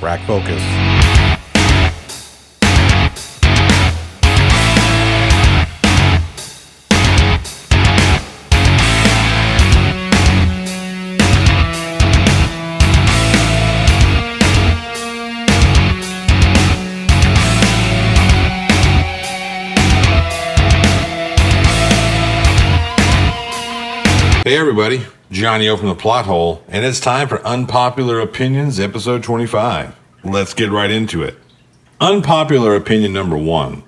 Rack focus. Hey everybody, Johnny O from the Plot Hole, and it's time for Unpopular Opinions, episode 25. Let's get right into it. Unpopular opinion number 1.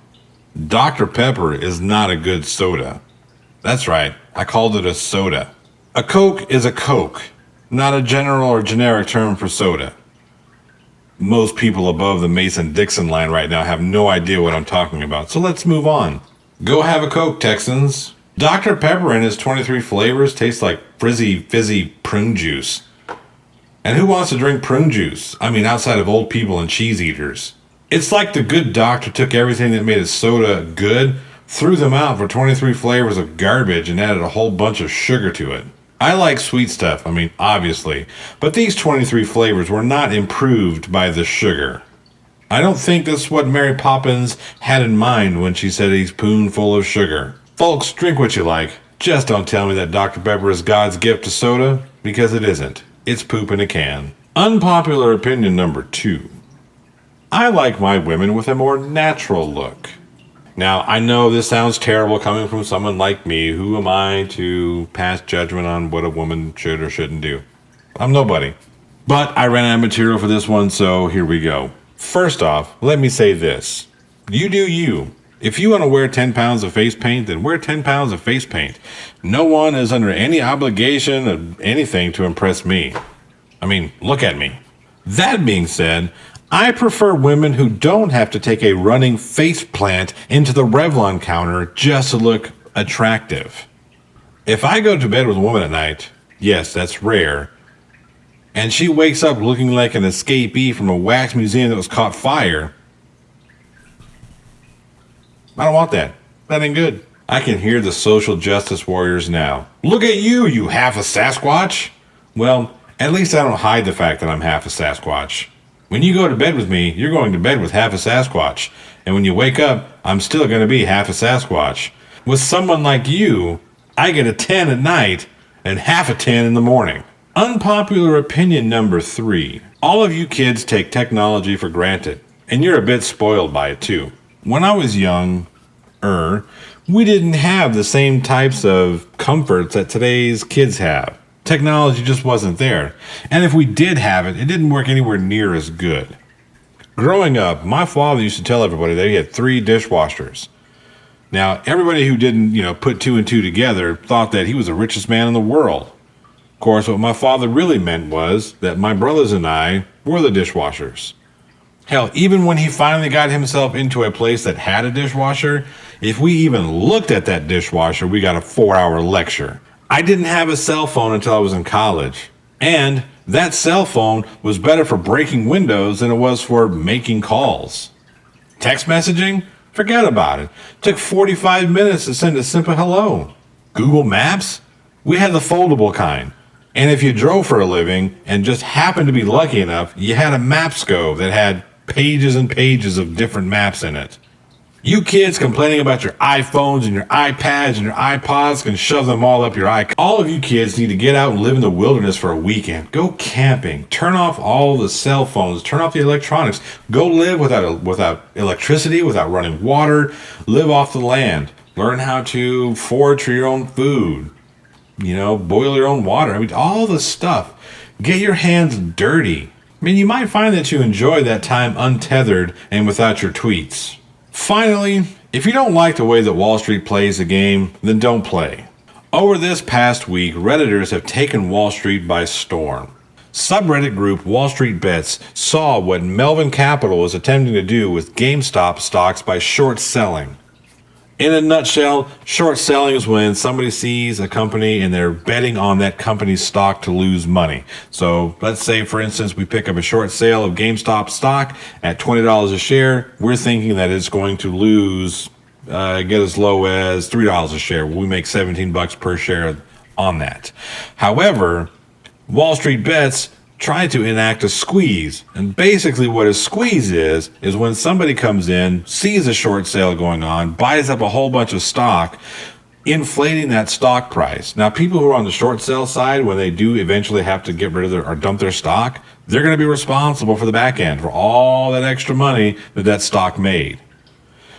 Dr. Pepper is not a good soda. That's right, I called it a soda. A Coke is a Coke, not a general or generic term for soda. Most people above the Mason-Dixon line right now have no idea what I'm talking about, so let's move on. Go have a Coke, Texans. Dr. Pepper and his 23 flavors taste like fizzy prune juice. And who wants to drink prune juice? I mean, outside of old people and cheese eaters. It's like the good doctor took everything that made a soda good, threw them out for 23 flavors of garbage, and added a whole bunch of sugar to it. I like sweet stuff, obviously, but these 23 flavors were not improved by the sugar. I don't think that's what Mary Poppins had in mind when she said a spoonful of sugar. Folks, drink what you like. Just don't tell me that Dr. Pepper is God's gift to soda, because it isn't. It's poop in a can. Unpopular opinion number 2. I like my women with a more natural look. Now, I know this sounds terrible coming from someone like me. Who am I to pass judgment on what a woman should or shouldn't do? I'm nobody. But I ran out of material for this one, so here we go. First off, let me say this. You do you. If you want to wear 10 pounds of face paint, then wear 10 pounds of face paint. No one is under any obligation of anything to impress me. Look at me. That being said, I prefer women who don't have to take a running face plant into the Revlon counter just to look attractive. If I go to bed with a woman at night, yes, that's rare, and she wakes up looking like an escapee from a wax museum that was caught fire, I don't want that. That ain't good. I can hear the social justice warriors now. Look at you, you half a Sasquatch. Well, at least I don't hide the fact that I'm half a Sasquatch. When you go to bed with me, you're going to bed with half a Sasquatch. And when you wake up, I'm still going to be half a Sasquatch. With someone like you, I get a 10 at night and half a 10 in the morning. Unpopular opinion number 3. All of you kids take technology for granted, and you're a bit spoiled by it too. When I was younger, we didn't have the same types of comforts that today's kids have. Technology just wasn't there. And if we did have it, it didn't work anywhere near as good. Growing up, my father used to tell everybody that he had 3 dishwashers. Now, everybody who didn't, put 2 and 2 together thought that he was the richest man in the world. Of course, what my father really meant was that my brothers and I were the dishwashers. Hell, even when he finally got himself into a place that had a dishwasher, if we even looked at that dishwasher, we got a 4-hour lecture. I didn't have a cell phone until I was in college. And that cell phone was better for breaking windows than it was for making calls. Text messaging? Forget about it. Took 45 minutes to send a simple hello. Google Maps? We had the foldable kind. And if you drove for a living and just happened to be lucky enough, you had a Mapsco that had pages and pages of different maps in it. You kids complaining about your iPhones and your iPads and your iPods can shove them all up your eye. All of you kids need to get out and live in the wilderness for a weekend. Go camping. Turn off all the cell phones. Turn off the electronics. Go live without electricity, without running water. Live off the land. Learn how to forage for your own food. Boil your own water. All the stuff. Get your hands dirty. You might find that you enjoy that time untethered and without your tweets. Finally, if you don't like the way that Wall Street plays the game, then don't play. Over this past week, Redditors have taken Wall Street by storm. Subreddit group Wall Street Bets saw what Melvin Capital was attempting to do with GameStop stocks by short selling. In a nutshell, short selling is when somebody sees a company and they're betting on that company's stock to lose money. So let's say, for instance, we pick up a short sale of GameStop stock at $20 a share. We're thinking that it's going to lose, get as low as $3 a share. We make $17 per share on that. However, Wall Street Bets try to enact a squeeze. And basically what a squeeze is when somebody comes in, sees a short sale going on, buys up a whole bunch of stock, inflating that stock price. Now, people who are on the short sale side, when they do eventually have to get rid of or dump their stock, they're going to be responsible for the back end, for all that extra money that stock made.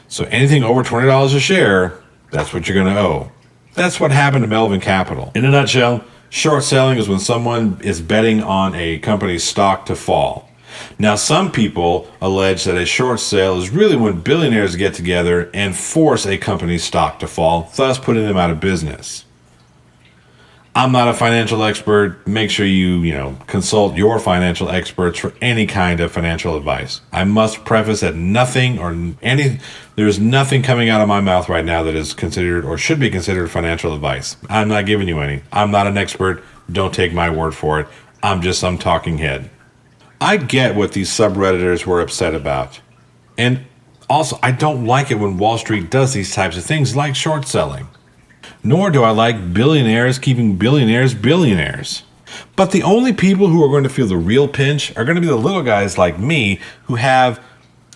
So anything over $20 a share, that's what you're going to owe. That's what happened to Melvin Capital. In a nutshell, short selling is when someone is betting on a company's stock to fall. Now, some people allege that a short sale is really when billionaires get together and force a company's stock to fall, thus putting them out of business. I'm not a financial expert. Make sure you consult your financial experts for any kind of financial advice. I must preface that there's nothing coming out of my mouth right now that is considered or should be considered financial advice. I'm not giving you any. I'm not an expert. Don't take my word for it. I'm just some talking head. I get what these subredditors were upset about. And also, I don't like it when Wall Street does these types of things like short selling. Nor do I like billionaires keeping billionaires billionaires. But the only people who are going to feel the real pinch are going to be the little guys like me who have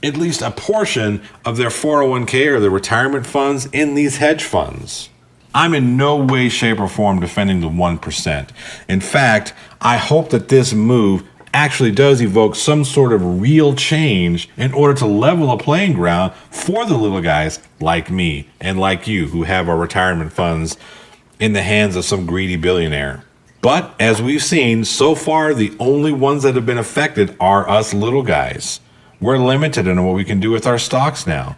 at least a portion of their 401k or their retirement funds in these hedge funds. I'm in no way, shape, or form defending the 1%. In fact, I hope that this move actually does evoke some sort of real change in order to level a playing ground for the little guys like me and like you who have our retirement funds in the hands of some greedy billionaire. But as we've seen, so far the only ones that have been affected are us little guys. We're limited in what we can do with our stocks now.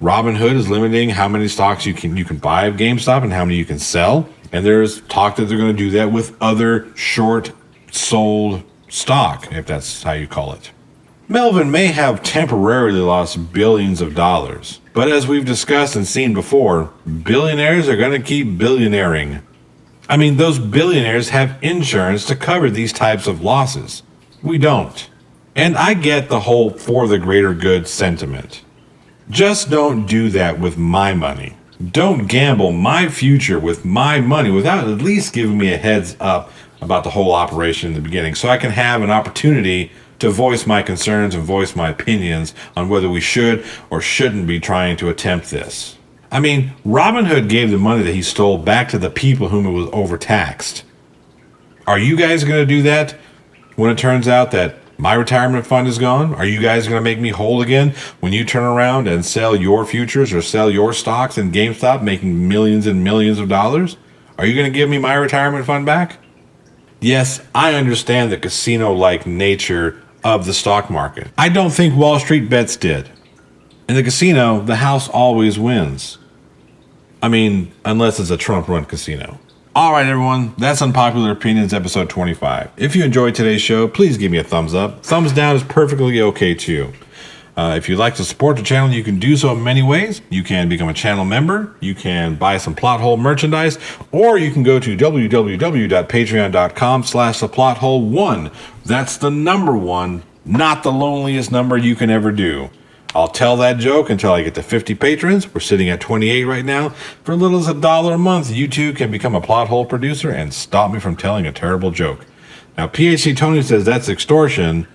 Robinhood is limiting how many stocks you can buy of GameStop and how many you can sell. And there's talk that they're going to do that with other short sold stock, if that's how you call it. Melvin may have temporarily lost billions of dollars, but as we've discussed and seen before, billionaires are going to keep billionairing. I mean, those billionaires have insurance to cover these types of losses. We don't. And I get the whole for the greater good sentiment. Just don't do that with my money. Don't gamble my future with my money without at least giving me a heads up about the whole operation in the beginning, so I can have an opportunity to voice my concerns and voice my opinions on whether we should or shouldn't be trying to attempt this. I mean, Robinhood gave the money that he stole back to the people whom it was overtaxed. Are you guys going to do that when it turns out that my retirement fund is gone? Are you guys going to make me whole again when you turn around and sell your futures or sell your stocks in GameStop, making millions and millions of dollars? Are you going to give me my retirement fund back? Yes, I understand the casino-like nature of the stock market. I don't think Wall Street bets did. In the casino, the house always wins. I mean, unless it's a Trump-run casino. All right, everyone, that's Unpopular Opinions, episode 25. If you enjoyed today's show, please give me a thumbs up. Thumbs down is perfectly okay, too. If you'd like to support the channel, you can do so in many ways. You can become a channel member, you can buy some Plot Hole merchandise, or you can go to www.patreon.com/theplothole1. That's the number 1, not the loneliest number you can ever do. I'll tell that joke until I get to 50 patrons. We're sitting at 28 right now. For as little as $1 a month, you too can become a Plot Hole producer and stop me from telling a terrible joke. Now, PhD Tony says that's extortion,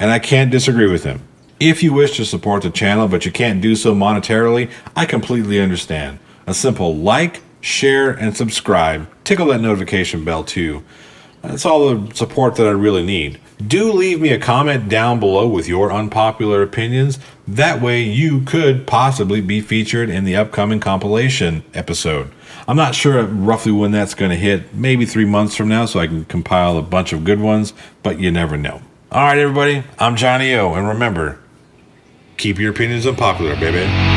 and I can't disagree with him. If you wish to support the channel, but you can't do so monetarily, I completely understand. A simple like, share, and subscribe. Tickle that notification bell too. That's all the support that I really need. Do leave me a comment down below with your unpopular opinions. That way you could possibly be featured in the upcoming compilation episode. I'm not sure roughly when that's going to hit. Maybe 3 months from now, so I can compile a bunch of good ones, but you never know. All right, everybody, I'm Johnny O, and remember, keep your opinions unpopular, baby.